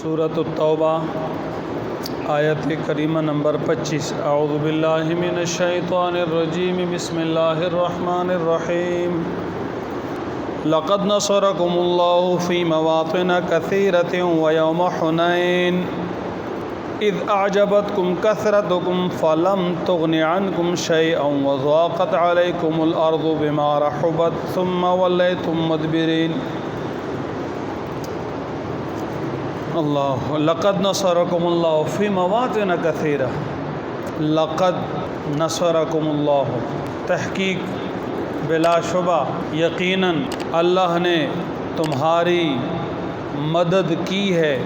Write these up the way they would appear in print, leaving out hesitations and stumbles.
سورۃ التوبہ آیت کریمہ نمبر 25۔ اعوذ باللہ من الشیطان الرجیم، بسم اللہ الرحمن الرحیم۔ لقد نصرکم اللہ فی مواطن کثیرۃ ویوم حنین اذ اعجبتکم کثرتکم فلم تغن عنکم شیئا وضاقت علیکم الارض بما رحبت ثم ولیتم مدبرین۔ اللہ لقد نصرکم اللہ فی مواطن کثیرہ، لقد نصرکم اللہ، تحقیق بلا شبہ یقیناً اللہ نے تمہاری مدد کی ہے،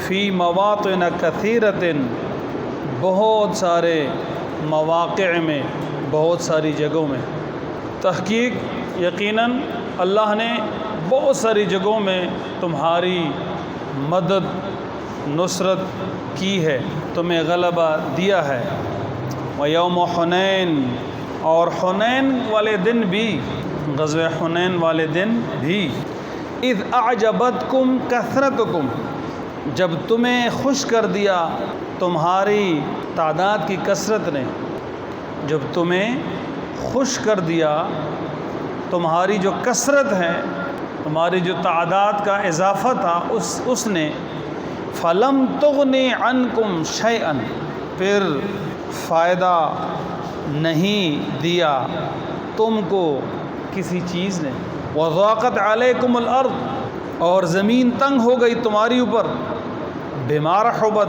فی مواطن کثیرۃ، بہت سارے مواقع میں، بہت ساری جگہوں میں۔ تحقیق یقیناً اللہ نے بہت ساری جگہوں میں تمہاری مدد نصرت کی ہے، تمہیں غلبہ دیا ہے۔ ویوم حنین، اور حنین والے دن بھی، غزوہ حنین والے دن بھی۔ اذ اعجبتکم کثرتکم، جب تمہیں خوش کر دیا تمہاری تعداد کی کثرت نے، جب تمہیں خوش کر دیا تمہاری جو کثرت ہے، تمہاری جو تعداد کا اضافہ تھا اس نے، فلم تغنی عنکم شیئا، پھر فائدہ نہیں دیا تم کو کسی چیز نے۔ وضاقت علیکم الارض، اور زمین تنگ ہو گئی تمہاری اوپر، بما رحبت،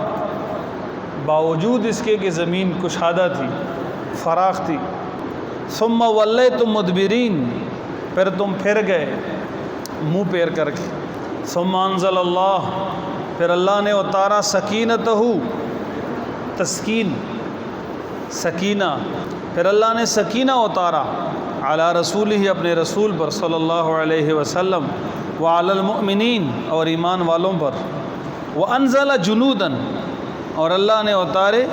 باوجود اس کے کہ زمین کشادہ تھی، فراخ تھی۔ ثم ولیتم مدبرین، پھر تم پھر گئے منہ پیر کر کے۔ ثم انزل اللہ، پھر اللہ نے اتارا سکینتہ، تسکین، سکینہ، پھر اللہ نے سکینہ اتارا، علی رسولہ، اپنے رسول پر صلی اللہ علیہ وسلم، وعلی المؤمنین، اور ایمان والوں پر۔ وانزل جنودا، اور اللہ نے اتارے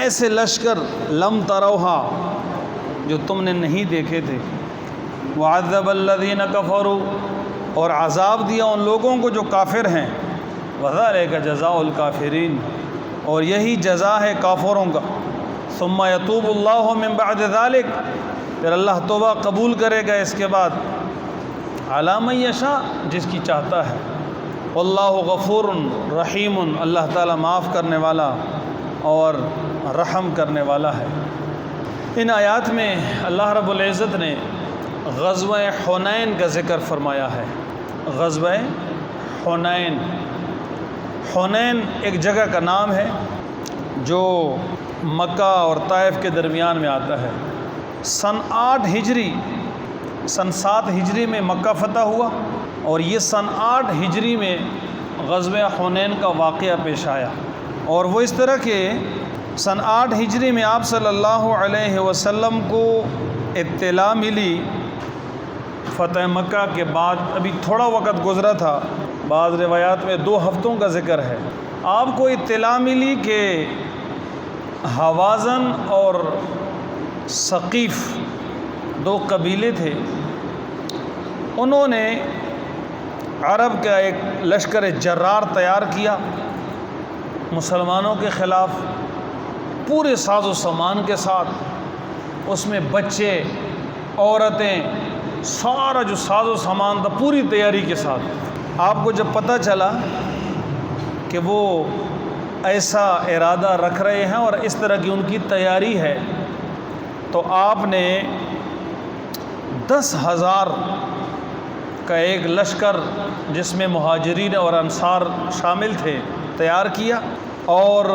ایسے لشکر، لم تروہا، جو تم نے نہیں دیکھے تھے۔ وعذب الذین کفروا، اور عذاب دیا ان لوگوں کو جو کافر ہیں۔ وذالک جزاء الکافرین، اور یہی جزا ہے کافروں کا۔ ثم یتوب اللہ من بعد ذلک، پھر اللہ توبہ قبول کرے گا اس کے بعد، علی من یشاء، جس کی چاہتا ہے۔ واللہ غفور رحیم، اللہ تعالیٰ معاف کرنے والا اور رحم کرنے والا ہے۔ ان آیات میں اللہ رب العزت نے غزوہ حنین کا ذکر فرمایا ہے۔ غزوہ حنین، حنین ایک جگہ کا نام ہے جو مکہ اور طائف کے درمیان میں آتا ہے۔ سن 8 ہجری، سن 7 ہجری میں مکہ فتح ہوا، اور یہ سن 8 ہجری میں غزوہ حنین کا واقعہ پیش آیا۔ اور وہ اس طرح کہ سن 8 ہجری میں آپ صلی اللہ علیہ وسلم کو اطلاع ملی، فتح مکہ کے بعد ابھی تھوڑا وقت گزرا تھا، بعض روایات میں 2 ہفتوں کا ذکر ہے۔ آپ کو اطلاع ملی کہ حوازن اور ثقیف 2 قبیلے تھے، انہوں نے عرب کا ایک لشکر جرار تیار کیا مسلمانوں کے خلاف، پورے ساز و سامان کے ساتھ، اس میں بچے، عورتیں، سارا جو ساز و سامان تھا پوری تیاری کے ساتھ۔ آپ کو جب پتہ چلا کہ وہ ایسا ارادہ رکھ رہے ہیں اور اس طرح کی ان کی تیاری ہے، تو آپ نے 10,000 کا ایک لشکر، جس میں مہاجرین اور انصار شامل تھے، تیار کیا، اور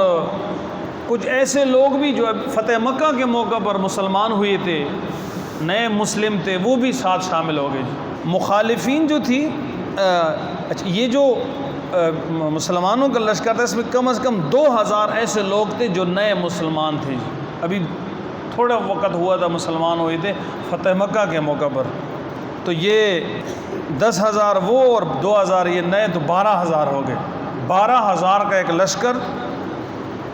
کچھ ایسے لوگ بھی جو فتح مکہ کے موقع پر مسلمان ہوئے تھے، نئے مسلم تھے، وہ بھی ساتھ شامل ہو گئے۔ مخالفین جو تھی، یہ جو مسلمانوں کا لشکر تھا، اس میں کم از کم 2,000 ایسے لوگ تھے جو نئے مسلمان تھے، ابھی تھوڑا وقت ہوا تھا مسلمان ہوئے تھے فتح مکہ کے موقع پر۔ تو یہ 10,000 وہ اور 2,000 یہ نئے، تو 12,000 ہو گئے۔ 12,000 کا ایک لشکر،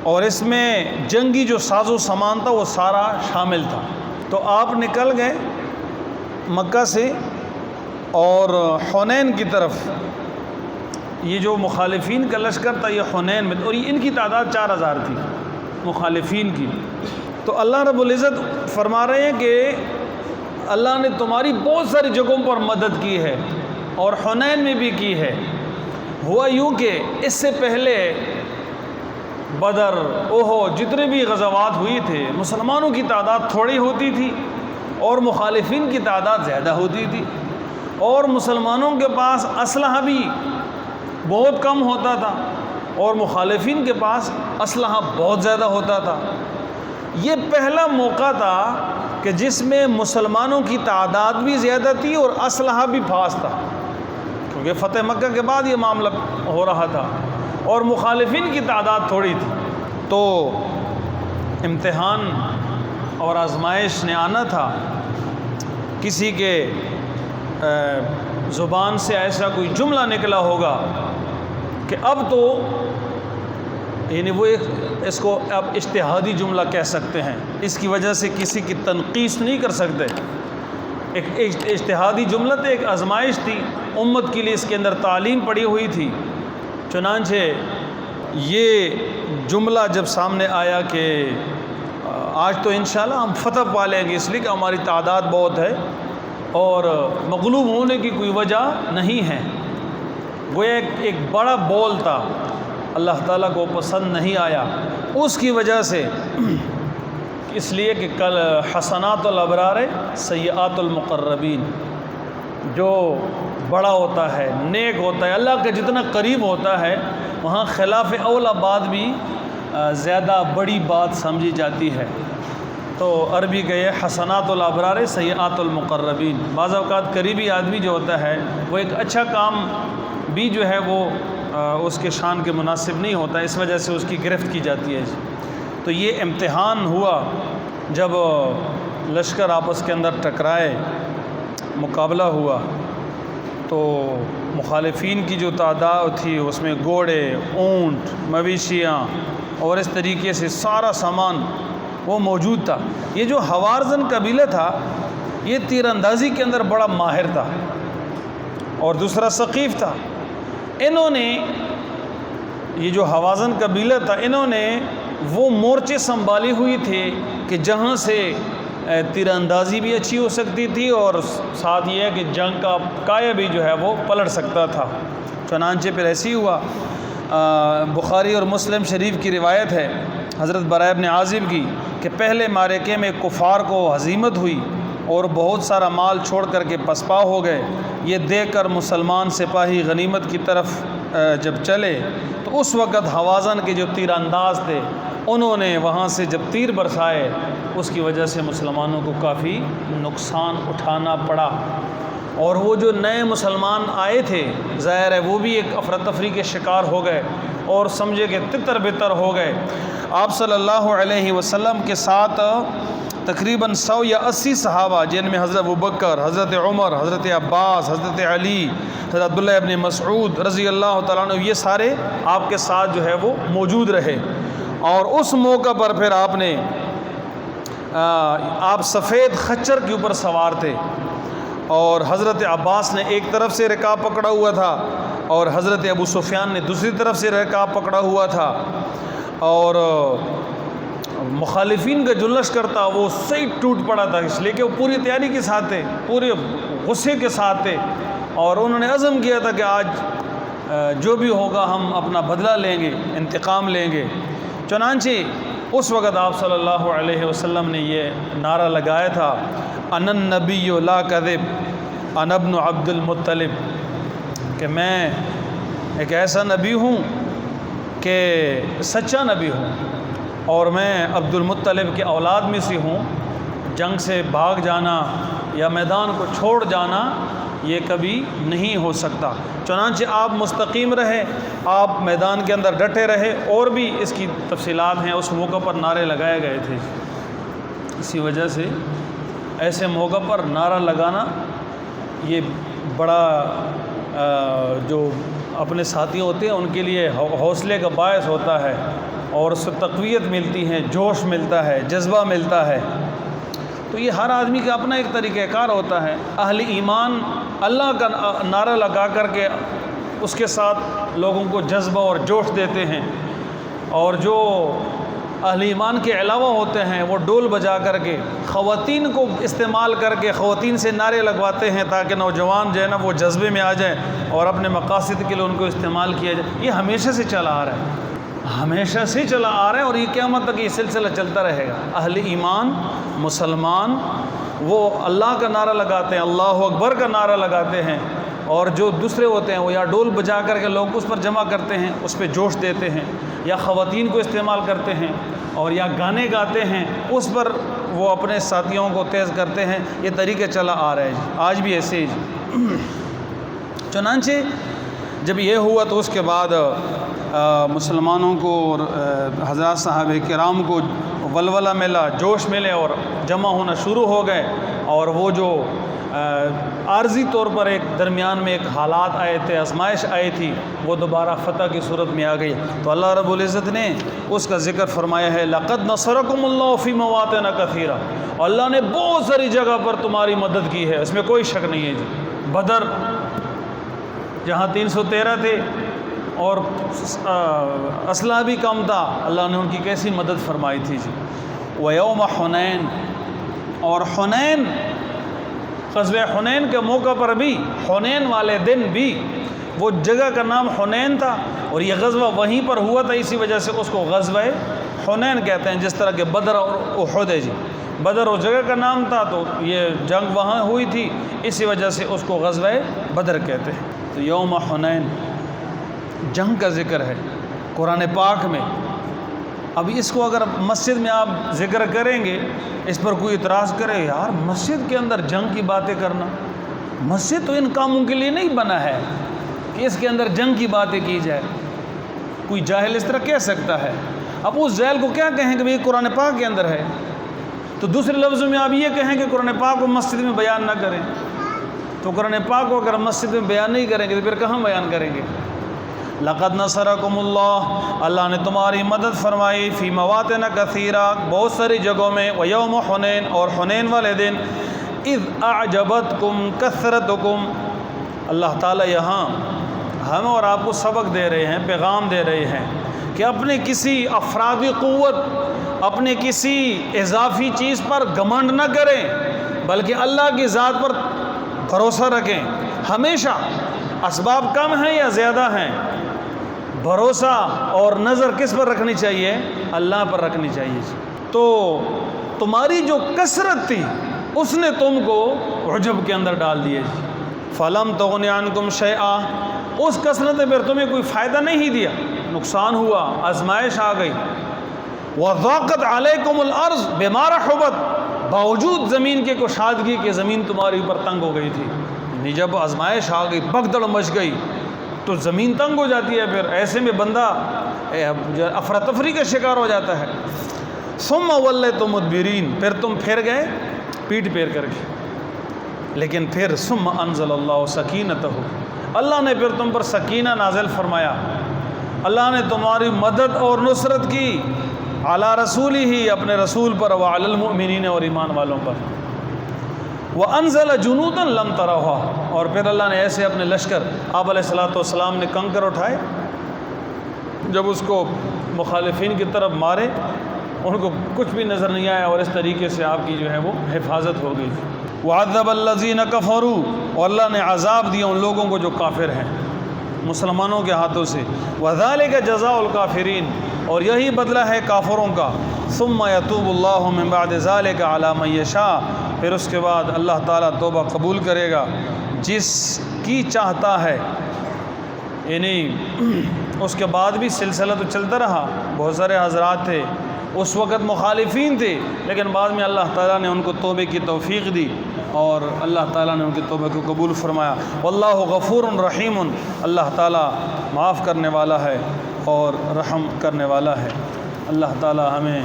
اور اس میں جنگی جو ساز و سامان تھا وہ سارا شامل تھا۔ تو آپ نکل گئے مکہ سے اور حنین کی طرف، یہ جو مخالفین کا لشکر تھا یہ حنین میں، اور ان کی تعداد 4000 تھی مخالفین کی۔ تو اللہ رب العزت فرما رہے ہیں کہ اللہ نے تمہاری بہت ساری جگہوں پر مدد کی ہے اور حنین میں بھی کی ہے۔ ہوا یوں کہ اس سے پہلے بدر، احد، جتنے بھی غزوات ہوئی تھے، مسلمانوں کی تعداد تھوڑی ہوتی تھی اور مخالفین کی تعداد زیادہ ہوتی تھی، اور مسلمانوں کے پاس اسلحہ بھی بہت کم ہوتا تھا اور مخالفین کے پاس اسلحہ بہت زیادہ ہوتا تھا۔ یہ پہلا موقع تھا کہ جس میں مسلمانوں کی تعداد بھی زیادہ تھی اور اسلحہ بھی پاس تھا، کیونکہ فتح مکہ کے بعد یہ معاملہ ہو رہا تھا اور مخالفین کی تعداد تھوڑی تھی۔ تو امتحان اور آزمائش نے آنا تھا۔ کسی کے زبان سے ایسا کوئی جملہ نکلا ہوگا کہ اب تو یعنی وہ اس کو اب اجتہادی جملہ کہہ سکتے ہیں، اس کی وجہ سے کسی کی تنقیص نہیں کر سکتے۔ ایک اجتہادی جملہ تھا، ایک آزمائش تھی، امت کے لیے اس کے اندر تعلیم پڑی ہوئی تھی۔ چنانچہ یہ جملہ جب سامنے آیا کہ آج تو انشاءاللہ ہم فتح پا لیں گے، اس لیے کہ ہماری تعداد بہت ہے اور مغلوب ہونے کی کوئی وجہ نہیں ہے، وہ ایک بڑا بول تھا، اللہ تعالیٰ کو پسند نہیں آیا اس کی وجہ سے، اس لیے کہ کل حسنات الابرار سیئات المقربین، جو بڑا ہوتا ہے، نیک ہوتا ہے، اللہ کے جتنا قریب ہوتا ہے، وہاں خلاف اولا بات بھی زیادہ بڑی بات سمجھی جاتی ہے۔ تو عربی کا یہ حسنات الابرار سیئات المقربین، بعض اوقات قریبی آدمی جو ہوتا ہے وہ ایک اچھا کام بھی جو ہے وہ اس کے شان کے مناسب نہیں ہوتا، اس وجہ سے اس کی گرفت کی جاتی ہے۔ تو یہ امتحان ہوا جب لشکر آپس کے اندر ٹکرائے، مقابلہ ہوا، تو مخالفین کی جو تعداد تھی اس میں گھوڑے، اونٹ، مویشیاں اور اس طریقے سے سارا سامان وہ موجود تھا۔ یہ جو حوازن قبیلہ تھا یہ تیر اندازی کے اندر بڑا ماہر تھا، اور دوسرا ثقیف تھا۔ انہوں نے، یہ جو حوازن قبیلہ تھا، انہوں نے وہ مورچے سنبھالی ہوئی تھے کہ جہاں سے تیر اندازی بھی اچھی ہو سکتی تھی اور ساتھ یہ ہے کہ جنگ کا کایا بھی جو ہے وہ پلٹ سکتا تھا۔ چنانچہ پھر ایسی ہوا، بخاری اور مسلم شریف کی روایت ہے حضرت براء بن عازب کی کہ پہلے معرکے میں کفار کو ہزیمت ہوئی اور بہت سارا مال چھوڑ کر کے پسپا ہو گئے۔ یہ دیکھ کر مسلمان سپاہی غنیمت کی طرف جب چلے تو اس وقت حوازن کے جو تیر انداز تھے انہوں نے وہاں سے جب تیر برسائے، اس کی وجہ سے مسلمانوں کو کافی نقصان اٹھانا پڑا، اور وہ جو نئے مسلمان آئے تھے ظاہر ہے وہ بھی ایک افراتفری کے شکار ہو گئے اور سمجھے کہ تتر بتر ہو گئے۔ آپ صلی اللہ علیہ وسلم کے ساتھ تقریباً 100 یا 80 صحابہ، جن میں حضرت ابوبکر، حضرت عمر، حضرت عباس، حضرت علی، حضرت عبداللہ ابن مسعود رضی اللہ تعالیٰ عنہ، یہ سارے آپ کے ساتھ جو ہے وہ موجود رہے۔ اور اس موقع پر پھر آپ سفید خچر کے اوپر سوار تھے، اور حضرت عباس نے ایک طرف سے رکاب پکڑا ہوا تھا اور حضرت ابو سفیان نے دوسری طرف سے رکاب پکڑا ہوا تھا، اور مخالفین کا جو لشکر تھا وہ صحیح ٹوٹ پڑا تھا، اس لیے کہ وہ پوری تیاری کے ساتھ تھے، پورے غصے کے ساتھ تھے، اور انہوں نے عزم کیا تھا کہ آج جو بھی ہوگا ہم اپنا بدلہ لیں گے، انتقام لیں گے۔ چنانچہ اس وقت آپ صلی اللہ علیہ وسلم نے یہ نعرہ لگایا تھا، انا النبی لا کذب انا ابن عبد المطلب، کہ میں ایک ایسا نبی ہوں کہ سچا نبی ہوں، اور میں عبد المطلب کے اولاد میں سے ہوں۔ جنگ سے بھاگ جانا یا میدان کو چھوڑ جانا یہ کبھی نہیں ہو سکتا۔ چنانچہ آپ مستقیم رہے، آپ میدان کے اندر ڈٹے رہے، اور بھی اس کی تفصیلات ہیں، اس موقع پر نعرے لگائے گئے تھے۔ اسی وجہ سے ایسے موقع پر نعرہ لگانا یہ بڑا جو اپنے ساتھی ہوتے ہیں ان کے لیے حوصلے کا باعث ہوتا ہے، اور اس سے تقویت ملتی ہے، جوش ملتا ہے، جذبہ ملتا ہے۔ تو یہ ہر آدمی کا اپنا ایک طریقہ کار ہوتا ہے۔ اہل ایمان اللہ کا نعرہ لگا کر کے اس کے ساتھ لوگوں کو جذبہ اور جوش دیتے ہیں، اور جو اہل ایمان کے علاوہ ہوتے ہیں وہ ڈول بجا کر کے خواتین کو استعمال کر کے خواتین سے نعرے لگواتے ہیں تاکہ نوجوان جو ہے نا وہ جذبے میں آ جائیں اور اپنے مقاصد کے لیے ان کو استعمال کیا جائے۔ یہ ہمیشہ سے چلا آ رہا ہے، ہمیشہ سے چلا آ رہا ہے، اور یہ قیامت تک یہ سلسلہ چلتا رہے گا۔ اہل ایمان مسلمان وہ اللہ کا نعرہ لگاتے ہیں، اللہ اکبر کا نعرہ لگاتے ہیں، اور جو دوسرے ہوتے ہیں وہ یا ڈول بجا کر کے لوگ اس پر جمع کرتے ہیں، اس پہ جوش دیتے ہیں، یا خواتین کو استعمال کرتے ہیں، اور یا گانے گاتے ہیں، اس پر وہ اپنے ساتھیوں کو تیز کرتے ہیں۔ یہ طریقہ چلا آ رہا ہے جی، آج بھی ایسے ہی جی۔ چنانچہ جب یہ ہوا تو اس کے بعد مسلمانوں کو اور حضرات صحابہ کرام کو ولولہ ملا، جوش ملے، اور جمع ہونا شروع ہو گئے، اور وہ جو عارضی طور پر ایک درمیان میں ایک حالات آئے تھے، آزمائش آئی تھی، وہ دوبارہ فتح کی صورت میں آ گئی۔ تو اللہ رب العزت نے اس کا ذکر فرمایا ہے، لَقَدْ نَصَرَكُمُ اللَّهُ فِي مَوَاطِنَ كَثِيرًا، اللہ نے بہت ساری جگہ پر تمہاری مدد کی ہے، اس میں کوئی شک نہیں ہے جی۔ بدر جہاں 313 تھے اور اسلحہ بھی کم تھا، اللہ نے ان کی کیسی مدد فرمائی تھی جی۔ وَيَوْمَ حُنَيْن، اور حنین، غزوہ حنین کے موقع پر بھی، حنین والے دن بھی، وہ جگہ کا نام حنین تھا، اور یہ غزوہ وہیں پر ہوا تھا، اسی وجہ سے اس کو غزوہ حنین کہتے ہیں، جس طرح کہ بدر اور احد ہے جی۔ بدر اور جگہ کا نام تھا تو یہ جنگ وہاں ہوئی تھی، اسی وجہ سے اس کو غزوہ بدر کہتے ہیں۔ تو یوم حنین جنگ کا ذکر ہے قرآن پاک میں۔ اب اس کو اگر مسجد میں آپ ذکر کریں گے، اس پر کوئی اعتراض کرے، یار مسجد کے اندر جنگ کی باتیں کرنا، مسجد تو ان کاموں کے لیے نہیں بنا ہے کہ اس کے اندر جنگ کی باتیں کی جائے۔ کوئی جاہل اس طرح کہہ سکتا ہے۔ اب اس جاہل کو کیا کہیں کہ بھئی قرآن پاک کے اندر ہے، تو دوسرے لفظوں میں آپ یہ کہیں کہ قرآن پاک کو مسجد میں بیان نہ کریں، تو قرآن پاک کو اگر مسجد میں بیان نہیں کریں گے تو پھر کہاں بیان کریں گے؟ لَقَدْ نَصَرَكُمُ اللَّهُ، اللہ نے تمہاری مدد فرمائی، فی مواطن کثیرہ، بہت ساری جگہوں میں، وَيَوْمُ حُنَيْن، اور حنین والے دن، اِذْ أَعْجَبَتْكُمْ كَثْرَتُكُمْ، اللہ تعالیٰ یہاں ہم اور آپ کو سبق دے رہے ہیں، پیغام دے رہے ہیں کہ اپنے کسی افرادی قوت، اپنے کسی اضافی چیز پر گھمنڈ نہ کریں، بلکہ اللہ کی ذات پر بھروسہ رکھیں۔ ہمیشہ اسباب کم ہیں یا زیادہ ہیں، بھروسہ اور نظر کس پر رکھنی چاہیے؟ اللہ پر رکھنی چاہیے۔ تو تمہاری جو کثرت تھی اس نے تم کو عجب کے اندر ڈال دیے۔ فَلَمْ تُغْنِ عَنْكُمْ شَيْئًا، اس کثرت نے پھر تمہیں کوئی فائدہ نہیں دیا، نقصان ہوا، آزمائش آ گئی۔ وَضَاقَتْ عَلَيْكُمُ الْأَرْضُ بِمَا رَحُبَتْ، باوجود زمین کے کشادگی کے زمین تمہاری اوپر تنگ ہو گئی تھی۔ یعنی جب آزمائش آ گئی، بگدڑ مچ گئی، تو زمین تنگ ہو جاتی ہے، پھر ایسے میں بندہ افراتفری کا شکار ہو جاتا ہے۔ ثم وليتم مدبرین، پھر تم پھر گئے پیٹ پھیر کر کے، لیکن پھر ثم انزل اللہ سکینتہ، اللہ نے پھر تم پر سکینہ نازل فرمایا، اللہ نے تمہاری مدد اور نصرت کی، علی رسولہ، ہی اپنے رسول پر، وعلی المؤمنین، اور ایمان والوں پر، وَأَنزَلَ جُنُودًا لَمْ تَرَوْهَا، اور پھر اللہ نے ایسے اپنے لشکر، آپ علیہ السلام نے کنکر اٹھائے، جب اس کو مخالفین کی طرف مارے ان کو کچھ بھی نظر نہیں آیا، اور اس طریقے سے آپ کی جو ہے وہ حفاظت ہو گئی۔ وَعَذَّبَ الَّذِينَ كَفَرُوا، اور اللہ نے عذاب دیا ان لوگوں کو جو کافر ہیں مسلمانوں کے ہاتھوں سے، وَذَلِكَ جَزَاءُ الْكَافِرِينَ، اور یہی بدلہ ہے کافروں کا۔ ثُمَّ يَتُوبُ اللَّهُ مِن بَعْدِ ذَلِكَ عَلَى مَن يَشَاءُ، پھر اس کے بعد اللہ تعالیٰ توبہ قبول کرے گا جس کی چاہتا ہے۔ یعنی اس کے بعد بھی سلسلہ تو چلتا رہا، بہت سارے حضرات تھے اس وقت مخالفین تھے، لیکن بعد میں اللہ تعالیٰ نے ان کو توبے کی توفیق دی، اور اللہ تعالیٰ نے ان کی توبہ کو قبول فرمایا۔ واللہ غفور رحیم، اللہ تعالیٰ معاف کرنے والا ہے اور رحم کرنے والا ہے۔ اللہ تعالیٰ ہمیں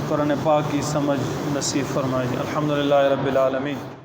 قرآن پاک کی سمجھ نصیب فرمائے۔ الحمدللہ رب العالمین۔